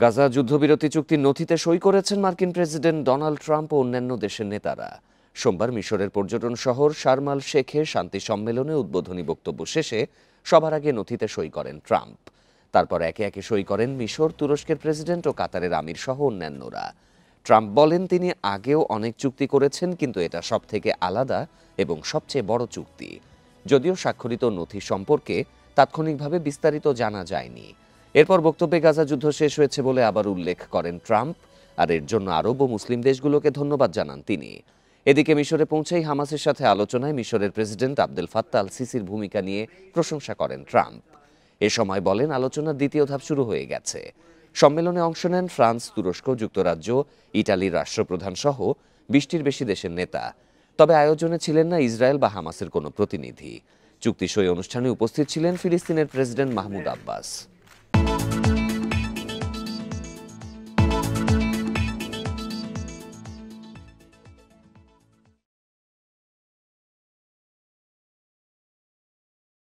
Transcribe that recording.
গাজা যুদ্ধবিরতি চুক্তির নথিতে সই করেছেন মার্কিন প্রেসিডেন্ট ডোনাল্ড ট্রাম্প ও অন্যান্য দেশের নেতারা। সোমবার মিশরের পর্যটন শহর শার্ম আল শেখে শান্তি সম্মেলনে উদ্বোধনী বক্তব্য শেষে সবার আগে নথিতে সই করেন ট্রাম্প। তারপর একে একে সই করেন মিশর, তুরস্কের প্রেসিডেন্ট ও কাতারের আমির সহ অন্যান্যরা। ট্রাম্প বলেন, তিনি আগেও অনেক চুক্তি করেছেন, কিন্তু এটা সবথেকে আলাদা এবং সবচেয়ে বড় চুক্তি। যদিও স্বাক্ষরিত নথি সম্পর্কে তাৎক্ষণিকভাবে বিস্তারিত জানা যায়নি। এরপর বক্তব্যে গাজা যুদ্ধ শেষ হয়েছে বলে আবার উল্লেখ করেন ট্রাম্প, আর এর জন্য আরব ও মুসলিম দেশগুলোকে ধন্যবাদ জানান তিনি। এদিকে মিশরে পৌঁছেই হামাসের সাথে আলোচনায় মিশরের প্রেসিডেন্ট আবদেল ফাত্তাহ আল সিসির ভূমিকা নিয়ে প্রশংসা করেন ট্রাম্প। এ সময় বলেন, আলোচনার দ্বিতীয় ধাপ শুরু হয়ে গেছে। সম্মেলনে অংশ নেন ফ্রান্স, তুরস্ক, যুক্তরাজ্য, ইটালির রাষ্ট্রপ্রধান সহ 20টির বেশি দেশের নেতা। তবে আয়োজনে ছিলেন না ইসরায়েল বা হামাসের কোনো প্রতিনিধি। চুক্তি সই অনুষ্ঠানে উপস্থিত ছিলেন ফিলিস্তিনের প্রেসিডেন্ট মাহমুদ আব্বাস।